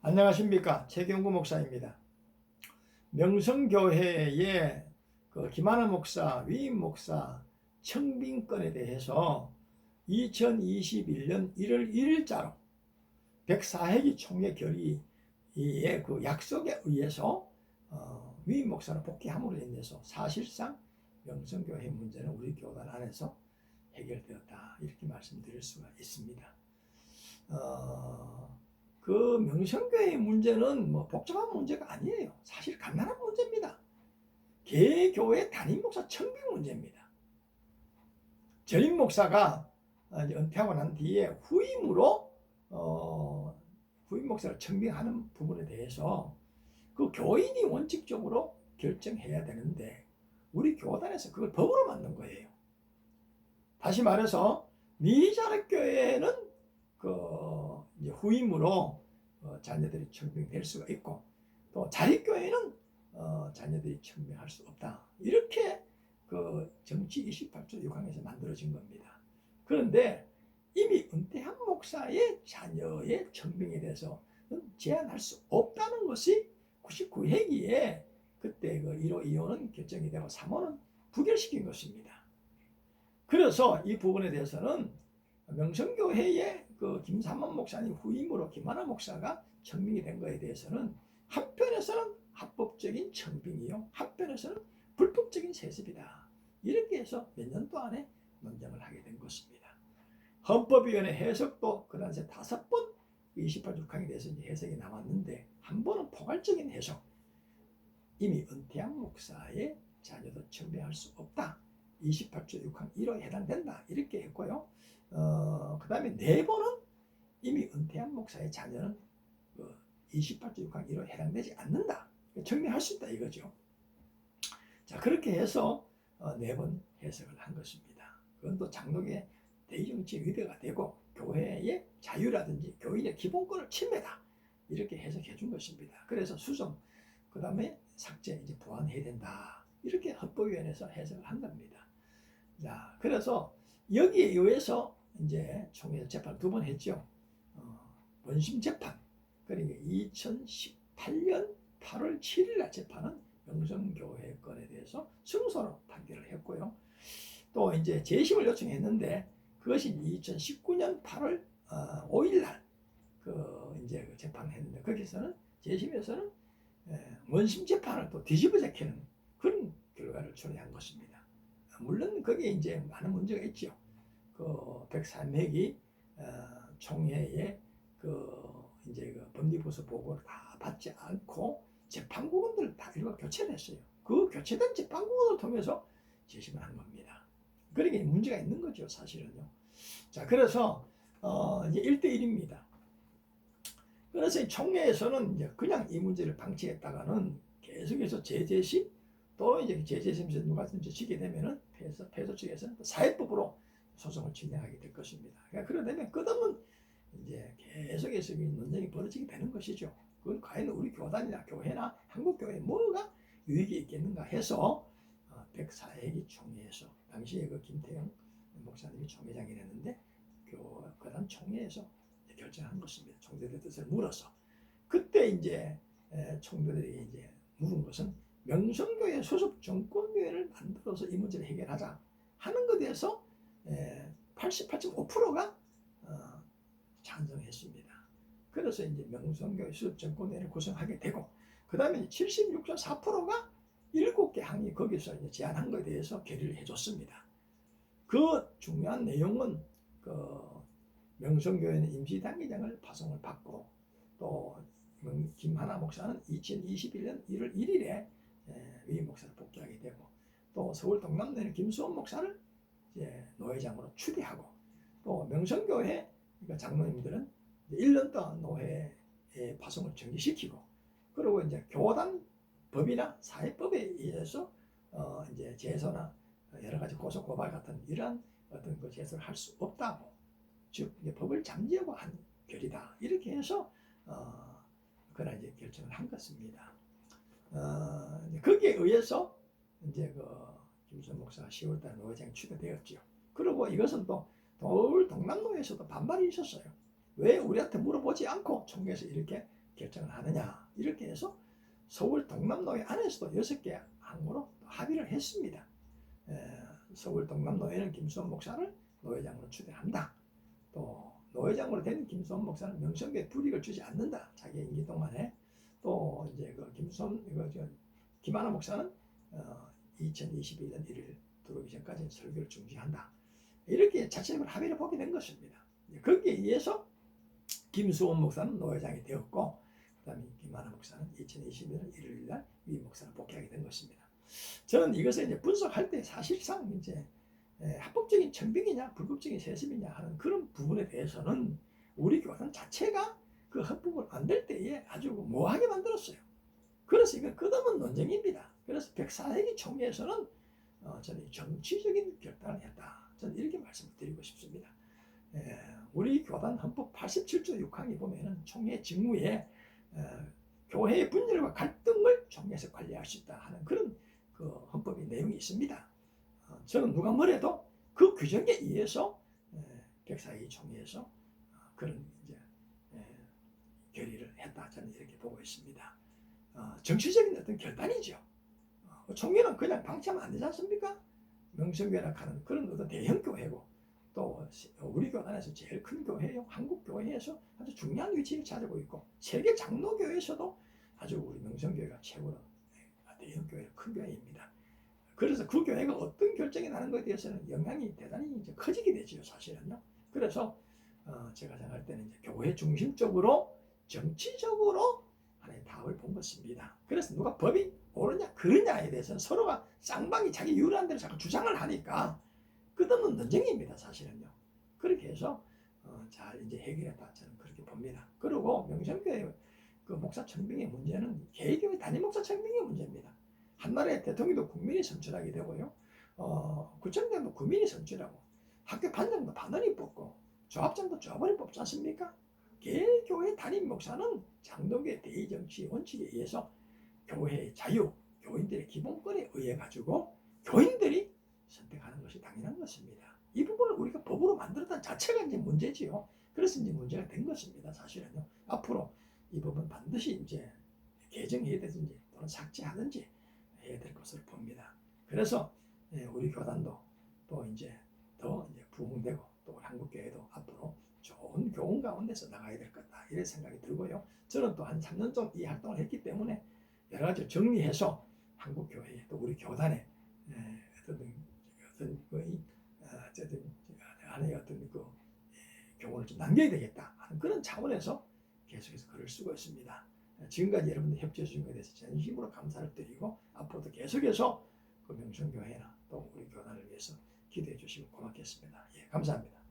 안녕하십니까, 최경구 목사입니다. 명성교회의 김하나 목사, 위임 목사 청빙건에 대해서 2021년 1월 1일자로 104회기 총회 결의의 약속에 의해서 위임 목사로 복귀함으로 인해서 사실상 명성교회 문제는 우리 교단 안에서 해결되었다, 이렇게 말씀드릴 수가 있습니다. 그 명성교회의 문제는 복잡한 문제가 아니에요. 사실 간단한 문제입니다. 개교회 담임 목사 청빙 문제입니다. 전임 목사가 은퇴하고 난 뒤에 후임으로 후임 목사를 청빙하는 부분에 대해서 그 교인이 원칙적으로 결정해야 되는데 우리 교단에서 그걸 법으로 만든 거예요. 다시 말해서 미자립교회는 이제 후임으로 자녀들이 청빙될 수가 있고, 또 자립교회는 자녀들이 청빙할 수 없다, 이렇게 정치 28조 6항에서 만들어진 겁니다. 그런데 이미 은퇴한 목사의 자녀의 청빙에 대해서는 제한할 수 없다는 것이 99회기에 그때 1호 2호는 결정이 되고 3호는 부결시킨 것입니다. 그래서 이 부분에 대해서는 명성교회의 김삼원 목사님 후임으로 김하나 목사가 청빙이 된 것에 대해서는 한편에서는 합법적인 청빙이요, 한편에서는 불법적인 세습이다, 이렇게 해서 몇 년도 안에 논쟁을 하게 된 것입니다. 헌법위원회 해석도 그 당시에 5번 28조 6항에 대해서 이제 해석이 나왔는데, 한 번은 포괄적인 해석, 이미 은퇴한 목사의 자녀도 청빙할 수 없다, 28조 6항 1호에 해당된다, 이렇게 했고요. 그 다음에 4번은 이미 은퇴한 목사의 자녀는 28조 6항 1호에 해당되지 않는다, 청빙할 수 있다, 이거죠. 자, 그렇게 해서 4번 해석을 한 것입니다. 그건 또 장로의 대의정치 위배가 되고 교회의 자유라든지 교인의 기본권을 침해다, 이렇게 해석해 준 것입니다. 그래서 수정, 그 다음에 삭제, 이제 보완해야 된다, 이렇게 헌법위원회에서 해석을 한 겁니다. 자, 그래서 여기에 의해서 이제 총회에서 재판 2번 했죠. 원심 재판, 그러니까 2018년 8월 7일날 재판은 명성교회 건에 대해서 승소로 판결을 했고요. 또 이제 재심을 요청했는데 그것이 2019년 8월 5일날 이제 재판을 했는데, 거기서는 재심에서는 원심 재판을 또 뒤집어 제키는 그런 결과를 초래한 것입니다. 물론 거기에 이제 많은 문제가 있죠. 103회기 총회에 이제 법리부서 보고를 다 받지 않고 재판국원들을 다 일괄 교체를 했어요. 그 교체된 재판국원을 통해서 재심을 한 겁니다. 그러니까 문제가 있는 거죠, 사실은요. 자, 그래서 이제 1대1입니다. 그래서 이 총회에서는 이제 그냥 이 문제를 방치했다가는 계속해서 재재심, 또 이제 재재심에서 누가든지 지게 되면은 패소 측에서는 사회법으로 소송을 진행하게 될 것입니다. 그러니까 그러려면 끝없는 이제 계속해서 논쟁이 벌어지게 되는 것이죠. 그건 과연 우리 교단이나 교회나 한국교회에 뭐가 유익이 있겠는가 해서 104회기 총회에서 당시에 김태영 목사님이 총회장이 됐는데 교단 총회에서 결정한 것입니다. 총대들의 뜻을 물어서. 그때 이제 총대들이 이제 물은 것은 명성교회 소속 정권위원회를 만들어서 이 문제를 해결하자 하는 것에 대해서 88.5%가 찬성했습니다. 그래서 이제 명성교회 소속 정권위원회를 구성하게 되고, 그 다음에 76.4%가 7개 항이 거기서 이제 제안한 것에 대해서 결의를 해줬습니다. 그 중요한 내용은 명성교회는 임시단기장을 파송을 받고, 또 김하나 목사는 2021년 1월 1일에 위임 목사를 복귀하게 되고, 또 서울 동남로에는 김수원 목사를 이제 노회장으로 추대하고, 또 명성교회 장로님들은 1년 동안 노회의 파송을 정지시키고, 그리고 이제 교단 법이나 사회법에 의해서 이제 제소나 여러 가지 고소 고발 같은 이러한 어떤 제소를 할 수 없다고, 즉 이제 법을 잠재우고 한 결이다, 이렇게 해서 그런 이제 결정을 한 것입니다. 거기에 의해서 이제 김수원 목사가 10월달 노회장에 추대되었죠. 그리고 이것은 또 서울 동남로에서도 반발이 있었어요. 왜 우리한테 물어보지 않고 총회에서 이렇게 결정을 하느냐 이렇게 해서 서울 동남노회 안에서도 6개 항으로 합의를 했습니다. 서울 동남노회는 김수원 목사를 노회장으로 추대한다. 또 노회장으로 된 김수원 목사는 명성교회 불이익을 주지 않는다. 자기 임기 동안에. 또 이제 그 김하나 목사는 2021년 1일 들어오기 전까지 설교를 중지한다. 이렇게 자체적으로 합의를 보게 된 것입니다. 거기에 의해서 김수원 목사는 노회장이 되었고, 그다음에 김하나 목사는 2021년 1일 날 위 목사를 복귀하게 된 것입니다. 저는 이것을 이제 분석할 때 사실상 이제 합법적인 청빙이냐 불법적인 세습이냐 하는 그런 부분에 대해서는 우리 교단 자체가 그 헌법을 만들 때에 아주 모호하게 만들었어요. 그래서 이건 끝없는 논쟁입니다. 그래서 104회기 총회에서는 저는 정치적인 결단을 했다. 저는 이렇게 말씀을 드리고 싶습니다. 우리 교단 헌법 87조 6항에 보면은 총회 직무에 교회의 분열과 갈등을 총회에서 관리할 수 있다 하는 그런 그 헌법의 내용이 있습니다. 저는 누가 뭐래도 그 규정에 의해서 104회 총회에서 그런 이제 결의를 했다. 저는 이렇게 보고 있습니다. 정치적인 어떤 결단이죠. 총회는 그냥 방치하면 안 되지 않습니까? 명성교회라 하는 그런 어떤 대형 교회고, 또 우리 교단에서 제일 큰 교회요. 한국 교회에서 아주 중요한 위치를 차지하고 있고, 세계 장로교회에서도 아주 우리 명성교회가 최고로 대형 교회, 큰 교회입니다. 그래서 그 교회가 어떤 결정이 나는 것에 대해서는 영향이 대단히 이제 커지게 되죠, 사실은요. 그래서 제가 생각할 때는 이제 교회 중심적으로 정치적으로 하나의 답을 본 것입니다. 그래서 누가 법이 옳으냐 그러냐에 대해서는 서로가 쌍방이 자기 유리한 대로 자꾸 주장을 하니까 끝없는 논쟁입니다, 사실은요. 그렇게 해서 잘 이제 해결했다, 저는 그렇게 봅니다. 그리고 명성교회 그 목사 청빙의 문제는 개교회 단임 목사 청빙의 문제입니다. 한나라의 대통령도 국민이 선출하게 되고요. 구청장도 국민이 선출하고, 학교 반장도 반원이 뽑고, 조합장도 조합원이 뽑지 않습니까? 개교회 단임 목사는 장로교회 대의정치 원칙에 의해서 교회의 자유, 교인들의 기본권에 의해 가지고 교인들이 선택하는 것이 당연한 것입니다. 이 부분을 우리가 법으로 만들었다는 자체가 이제 문제지요. 그래서 이제 문제가 된 것입니다, 사실은요. 앞으로 이 법은 반드시 이제 개정해야 되든지 또는 삭제하든지 해야 될 것으로 봅니다. 그래서 우리 교단도 또 이제 더 이제 부흥되고, 또 한국교회도 앞으로 좋은 교훈 가운데서 나가야 될 거다, 이런 생각이 들고요. 저는 또 한 3년 좀 이 활동을 했기 때문에 여러 가지 정리해서 한국교회에 또 우리 교단에 어떤 안에 어떤 그 교훈을 좀 남겨야 되겠다 하는 그런 차원에서 계속해서 글을 쓰고 있습니다. 지금까지 여러분들 협조해 주신 것에 대해서 진심으로 감사를 드리고, 앞으로도 계속해서 그 명성교회나 또 우리 교단을 위해서 기도해 주시면 고맙겠습니다. 예, 감사합니다.